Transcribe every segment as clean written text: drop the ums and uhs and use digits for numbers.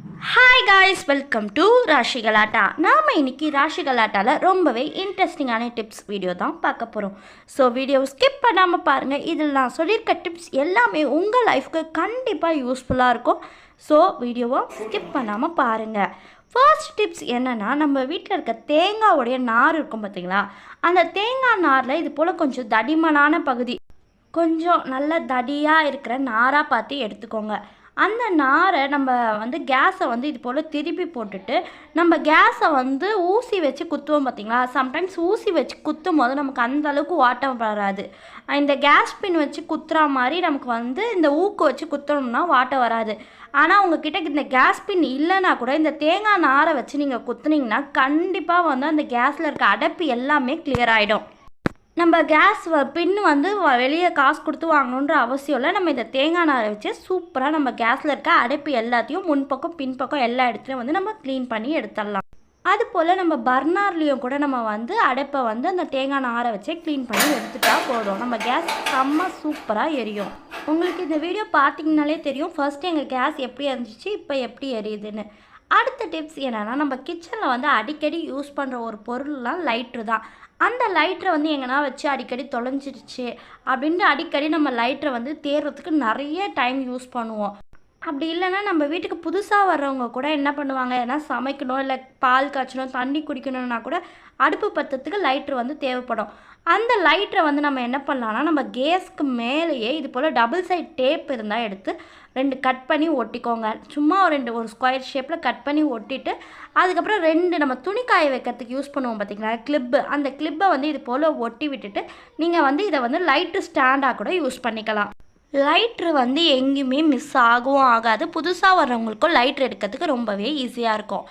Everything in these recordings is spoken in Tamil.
Hi guys, welcome to Raashi கலாட்டா. நாம் இன்றைக்கி ராஷி கலாட்டாவில் ரொம்பவே இன்ட்ரெஸ்டிங்கான டிப்ஸ் வீடியோ தான் பார்க்க போகிறோம். ஸோ வீடியோவை ஸ்கிப் பண்ணாமல் பாருங்கள். இதில் நான் சொல்லியிருக்க டிப்ஸ் எல்லாமே உங்கள் லைஃப்க்கு கண்டிப்பாக யூஸ்ஃபுல்லாக இருக்கும். ஸோ வீடியோவை ஸ்கிப் பண்ணாமல் பாருங்கள். ஃபர்ஸ்ட் டிப்ஸ் என்னென்னா, நம்ம வீட்டில் இருக்க தேங்காவுடைய நார் இருக்கும் பார்த்தீங்களா, அந்த தேங்காய் நாரில் இது போல் கொஞ்சம் தடிமனான பகுதி, கொஞ்சம் நல்ல தடியாக இருக்கிற நாராக பார்த்து எடுத்துக்கோங்க. அந்த நாரை நம்ம கேஸை இது போல் திருப்பி போட்டுட்டு, நம்ம கேஸை ஊசி வச்சு குத்துவோம் பார்த்திங்களா. சம்டைம்ஸ் ஊசி வச்சு குத்தும் போது நமக்கு அந்த அளவுக்கு வாட்டம் வராது. இந்த கேஸ் பின் வச்சு குத்துற மாதிரி நமக்கு இந்த ஊக்கு வச்சு குத்தணும்னா வாட்டம் வராது. ஆனால் உங்ககிட்ட இந்த கேஸ் பின் இல்லைன்னா கூட இந்த தேங்காய் நாரை வச்சு நீங்கள் குத்துனீங்கன்னா கண்டிப்பாக அந்த கேஸில் இருக்க அடைப்பு எல்லாமே கிளியர் ஆகிடும். நம்ம கேஸ் பின் வெளியே காசு கொடுத்து வாங்கணுன்ற அவசியம் இல்லை. நம்ம இந்த தேங்காய் நாரை வச்சு சூப்பராக நம்ம கேஸில் இருக்க அடைப்பு எல்லாத்தையும் முன்பக்கம் பின்பக்கம் எல்லா இடத்துலையும் நம்ம க்ளீன் பண்ணி எடுத்துடலாம். அதுபோல் நம்ம பர்னர்லேயும் கூட நம்ம அடைப்பை அந்த தேங்காய் நாரை வச்சே க்ளீன் பண்ணி எடுத்துட்டா போதும். நம்ம கேஸ் செம்ம சூப்பராக எரியும். உங்களுக்கு இந்த வீடியோ பார்த்தீங்கனாலே தெரியும் ஃபர்ஸ்ட்டு எங்கள் கேஸ் எப்படி இருந்துச்சு, இப்போ எப்படி எரியுதுன்னு. அடுத்த டிப்ஸ் என்னென்னா, நம்ம கிச்சனில் அடிக்கடி யூஸ் பண்ணுற ஒரு பொருள்லாம் லைட்ரு தான். அந்த லைட்டரை எங்கன்னா வச்சு அடிக்கடி தொலைஞ்சிருச்சு அப்படின்ட்டு அடிக்கடி நம்ம லைட்டரை தேடுறதுக்கு நிறைய டைம் யூஸ் பண்ணுவோம். அப்படி இல்லைன்னா நம்ம வீட்டுக்கு புதுசாக வர்றவங்க கூட என்ன பண்ணுவாங்க, ஏன்னா சமைக்கணும், இல்லை பால் காய்ச்சணும், தண்ணி குடிக்கணும்னா கூட அடுப்பு பற்றத்துக்கு லைட்ரு தேவைப்படும். அந்த லைட்டரை நம்ம என்ன பண்ணலான்னா, நம்ம கேஸ்க்கு மேலேயே இது போல் டபுள் சைட் டேப் இருந்தால் எடுத்து 2 கட் பண்ணி ஒட்டிக்கோங்க. சும்மா ஒரு ஸ்கொயர் ஷேப்பில் கட் பண்ணி ஒட்டிட்டு, அதுக்கப்புறம் 2 நம்ம துணி காய வைக்கிறதுக்கு யூஸ் பண்ணுவோம் பார்த்திங்களா கிளிப்பு, அந்த கிளிப்பை இது போல் ஒட்டி விட்டுட்டு நீங்கள் இதை லைட்டு ஸ்டாண்டாக கூட யூஸ் பண்ணிக்கலாம். லைட்ரு எங்கேயுமே மிஸ் ஆகவும் ஆகாது. புதுசாக வர்றவங்களுக்கும் லைட்ரு எடுக்கிறதுக்கு ரொம்பவே ஈஸியாக இருக்கும்.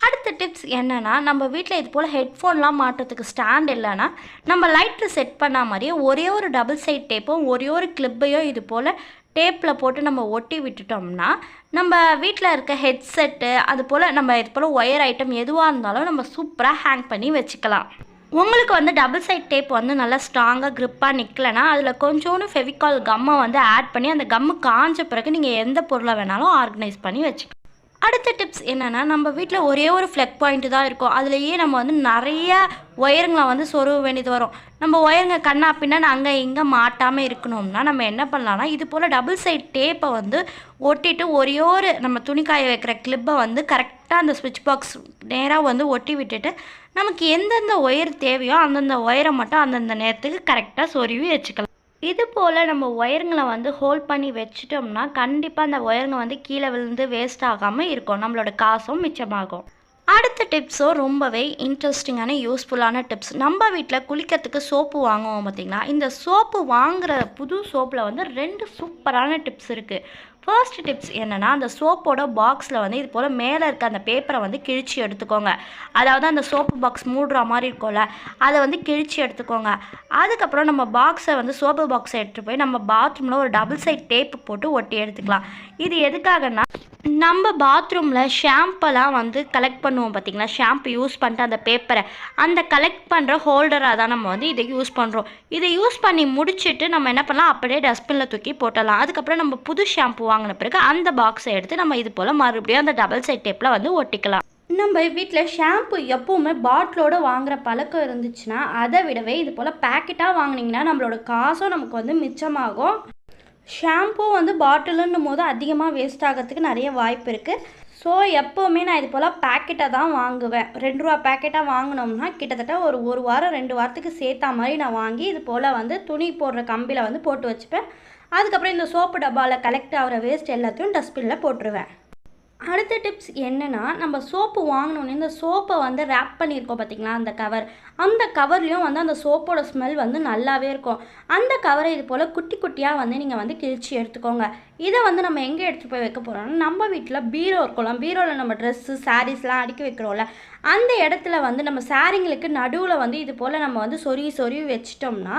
அடுத்த டிப்ஸ் என்னென்னா, நம்ம வீட்டில் இது போல் ஹெட்ஃபோன்லாம் மாட்டுறதுக்கு ஸ்டாண்ட் இல்லைன்னா நம்ம லைட்ரு செட் பண்ண மாதிரியே ஒரே ஒரு டபுள் சைட் டேப்பும் ஒரே ஒரு கிளிப்பையும் இது போல் டேப்பில் போட்டு நம்ம ஒட்டி விட்டுட்டோம்னா, நம்ம வீட்டில் இருக்க ஹெட்செட்டு அது போல் நம்ம இது போல் ஒயர் ஐட்டம் எதுவாக இருந்தாலும் நம்ம சூப்பராக ஹேங் பண்ணி வச்சுக்கலாம். உங்களுக்கு டபுள் சைட் டேப் நல்லா ஸ்ட்ராங்காக க்ரிப்பாக நிற்கலைன்னா அதில் கொஞ்சோண்டு ஃபெவிகால் கம்மை ஆட் பண்ணி அந்த கம்மு காஞ்ச பிறகு நீங்கள் எந்த பொருளை வேணாலும் ஆர்கனைஸ் பண்ணி வச்சுக்கலாம். அடுத்த டிப்ஸ் என்னென்னா, நம்ம வீட்டில் ஒரே ஒரு ஃப்ளக் பாயிண்ட்டு தான் இருக்கும். அதுலேயே நம்ம நிறைய ஒயருங்களை சொருக வேண்டியது வரும். நம்ம ஒயருங்க கண்ணா பின்னா அங்கே இங்கே மாட்டாமல் இருக்கணும்னா நம்ம என்ன பண்ணலான்னா, இது போல் டபுள் சைட் டேப்பை ஒட்டிட்டு ஒரே ஒரு நம்ம துணிக்காய வைக்கிற கிளிப்பை கரெக்டாக அந்த ஸ்விட்ச் பாக்ஸ் நேராக ஒட்டி விட்டுட்டு, நமக்கு எந்தெந்த ஒயர் தேவையோ அந்தந்த ஒயரை மட்டும் அந்தந்த நேரத்துக்கு கரெக்டாக சொருவி வச்சுக்கலாம். இது போல் நம்ம ஒயருங்களை ஹோல்ட் பண்ணி வச்சிட்டோம்னா கண்டிப்பாக அந்த ஒயருங்க கீழே விழுந்து வேஸ்ட் ஆகாமல் இருக்கும். நம்மளோட காசும் மிச்சமாகும். அடுத்த டிப்ஸும் ரொம்பவே இன்ட்ரெஸ்டிங்கான யூஸ்ஃபுல்லான டிப்ஸ். நம்ம வீட்டில் குளிக்கிறதுக்கு சோப்பு வாங்குவோம் பார்த்திங்களா. இந்த சோப்பு வாங்குகிற புது சோப்பில் 2 சூப்பரான டிப்ஸ் இருக்குது. ஃபர்ஸ்ட் டிப்ஸ் என்னென்னா, அந்த சோப்போட பாக்ஸில் இது போல் மேலே இருக்க அந்த பேப்பரை கிழிச்சு எடுத்துக்கோங்க. அதாவது அந்த சோப்பு பாக்ஸ் மூடுற மாதிரி இருக்கும்ல, அதை கிழிச்சு எடுத்துக்கோங்க. அதுக்கப்புறம் நம்ம பாக்ஸை சோப்பு பாக்ஸை எடுத்துகிட்டு போய் நம்ம பாத்ரூமில் ஒரு டபுள் சைட் டேப்பு போட்டு ஒட்டி எடுத்துக்கலாம். இது எதுக்காகன்னா, நம்ம பாத்ரூமில் ஷாம்பெல்லாம் கலெக்ட் பண்ணுவோம் பார்த்திங்களா, ஷாம்பு யூஸ் பண்ணிட்டு அந்த பேப்பரை அந்த கலெக்ட் பண்ணுற ஹோல்டராக தான் நம்ம இதை யூஸ் பண்ணுறோம். இதை யூஸ் பண்ணி முடிச்சுட்டு நம்ம என்ன பண்ணலாம், அப்படியே டஸ்ட்பினில் தூக்கி போட்டலாம். அதுக்கப்புறம் நம்ம புது ஷாம்பு வாங்கின பிறகு அந்த பாக்ஸை எடுத்து நம்ம இது போல் மறுபடியும் அந்த டபுள் சைட் டேப்பில் ஒட்டிக்கலாம். நம்ம வீட்டில் ஷாம்பு எப்போவுமே பாட்டிலோடு வாங்குகிற பழக்கம் இருந்துச்சுன்னா அதை விடவே இது போல் பேக்கெட்டாக வாங்கினீங்கன்னா நம்மளோட காசும் நமக்கு மிச்சமாகும். ஷாம்பு பாட்டிலுன்னும் போது அதிகமாக வேஸ்ட் ஆகிறதுக்கு நிறைய வாய்ப்பு இருக்குது. ஸோ எப்போவுமே நான் இது போல் பேக்கெட்டை தான் வாங்குவேன். 2 ரூபா பேக்கெட்டாக வாங்கினோம்னா கிட்டத்தட்ட ஒரு வாரம் 2 வாரத்துக்கு சேர்த்தா மாதிரி நான் வாங்கி இது போல் துணி போடுற கம்பியில் போட்டு வச்சுப்பேன். அதுக்கப்புறம் இந்த சோப்பு டப்பாவில் கலெக்ட் ஆகிற வேஸ்ட் எல்லாத்தையும் டஸ்ட்பினில் போட்டுருவேன். அடுத்த டிப்ஸ் என்னென்னா, நம்ம சோப்பு வாங்கினோன்னே இந்த சோப்பை ரேப் பண்ணியிருக்கோம் பார்த்திங்களா, அந்த கவர்லேயும் அந்த சோப்போட ஸ்மெல் நல்லாவே இருக்கும். அந்த கவரை இது போல் குட்டி குட்டியாக நீங்கள் கிழிச்சு எடுத்துக்கோங்க. இதை நம்ம எங்கே எடுத்துகிட்டு போய் வைக்க போகிறோம்னா, நம்ம வீட்டில் பீரோ இருக்கலாம். பீரோவில் நம்ம ட்ரெஸ்ஸு சாரீஸ்லாம் அடுக்கி வைக்கிறோம்ல, அந்த இடத்துல நம்ம சாரீங்களுக்கு நடுவில் இது போல் நம்ம சொருவி வச்சிட்டோம்னா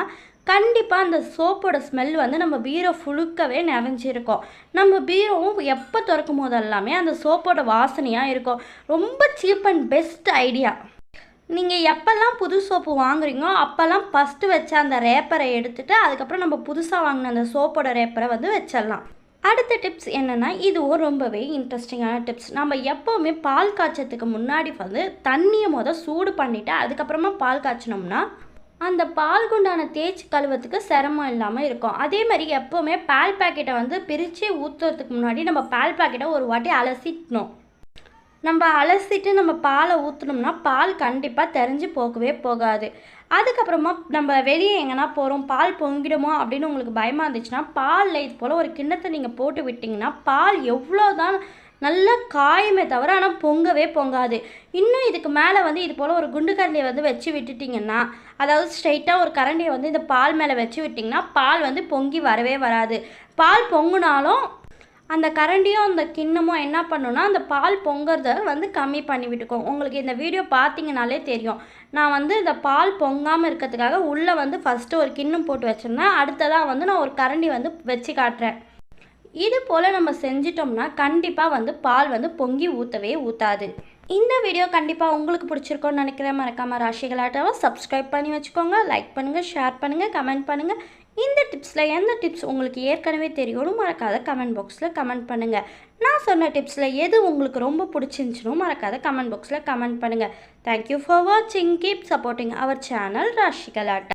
கண்டிப்பாக அந்த சோப்போட ஸ்மெல் நம்ம பீரோ ஃபுழுக்கவே நிறைஞ்சிருக்கும். நம்ம பீரோவும் எப்போ திறக்கும் போதெல்லாமே அந்த சோப்போட வாசனையாக இருக்கும். ரொம்ப சீப் அண்ட் பெஸ்ட் ஐடியா. நீங்கள் எப்போல்லாம் புது சோப்பு வாங்குறீங்களோ அப்போல்லாம் ஃபஸ்ட்டு வச்ச அந்த ரேப்பரை எடுத்துகிட்டு அதுக்கப்புறம் நம்ம புதுசாக வாங்கின அந்த சோப்போட ரேப்பரை வச்சிடலாம். அடுத்த டிப்ஸ் என்னென்னா, இதுவும் ரொம்பவே இன்ட்ரெஸ்டிங்கான டிப்ஸ். நம்ம எப்போவுமே பால் காய்ச்சறதுக்கு முன்னாடி வந்து தண்ணியை சூடு பண்ணிவிட்டு அதுக்கப்புறமா பால் காய்ச்சினோம்னா அந்த பால் குண்டான தேய்ச்சி கழுவத்துக்கு சிரமம் இல்லாமல் இருக்கும். அதே மாதிரி எப்போவுமே பால் பாக்கெட்டை வந்து பிரித்து ஊற்றுறதுக்கு முன்னாடி நம்ம பால் பாக்கெட்டை ஒரு வாட்டி அலசிட்டணும். நம்ம அலசிட்டு நம்ம பாலை ஊற்றினோம்னா பால் கண்டிப்பாக தெரிஞ்சு போகவே போகாது. அதுக்கப்புறமா நம்ம வெளியே எங்கன்னா போகிறோம், பால் பொங்கிடுமோ அப்படின்னு உங்களுக்கு பயமாக இருந்துச்சுன்னா, பாலில் இது போல் ஒரு கிண்ணத்தை நீங்கள் போட்டு விட்டிங்கன்னா பால் எவ்வளோ தான் நல்லா காயுமே தவிர ஆனால் பொங்கவே பொங்காது. இன்னும் இதுக்கு மேலே வந்து இது போல் ஒரு குண்டு கரண்டியை வந்து வச்சு விட்டுட்டிங்கன்னா, அதாவது ஸ்ட்ரைட்டாக ஒரு கரண்டியை வந்து இந்த பால் மேலே வச்சு விட்டிங்கன்னா பால் வந்து பொங்கி வரவே வராது. பால் பொங்குனாலும் அந்த கரண்டியும் அந்த கிண்ணமும் என்ன பண்ணுன்னா அந்த பால் பொங்குறத வந்து கம்மி பண்ணி விட்டுக்கும். உங்களுக்கு இந்த வீடியோ பார்த்தீங்கனாலே தெரியும். நான் வந்து இந்த பால் பொங்காமல் இருக்கிறதுக்காக உள்ளே வந்து ஃபஸ்ட்டு ஒரு கிண்ணம் போட்டு வச்சுருந்தேன். அடுத்ததாக வந்து நான் ஒரு கரண்டி வந்து வச்சு காட்டுறேன். இது போல் நம்ம செஞ்சிட்டோம்னா கண்டிப்பாக வந்து பால் வந்து பொங்கி ஊற்றவே ஊற்றாது. இந்த வீடியோ கண்டிப்பாக உங்களுக்கு பிடிச்சிருக்கோன்னு நினைக்கிறேன். மறக்காமல் ராசிகளாட்டாவை சப்ஸ்கிரைப் பண்ணி வச்சுக்கோங்க. லைக் பண்ணுங்கள், ஷேர் பண்ணுங்கள், கமெண்ட் பண்ணுங்கள். இந்த டிப்ஸில் எந்த டிப்ஸ் உங்களுக்கு ஏற்கனவே தெரியும்னு மறக்காத கமெண்ட் பாக்ஸில் கமெண்ட் பண்ணுங்கள். நான் சொன்ன டிப்ஸில் எது உங்களுக்கு ரொம்ப பிடிச்சிருந்துச்சுன்னு மறக்காத கமெண்ட் பாக்ஸில் கமெண்ட் பண்ணுங்கள். தேங்க்யூ ஃபார் வாட்சிங். Keep supporting our channel ராசிகளாட்டா.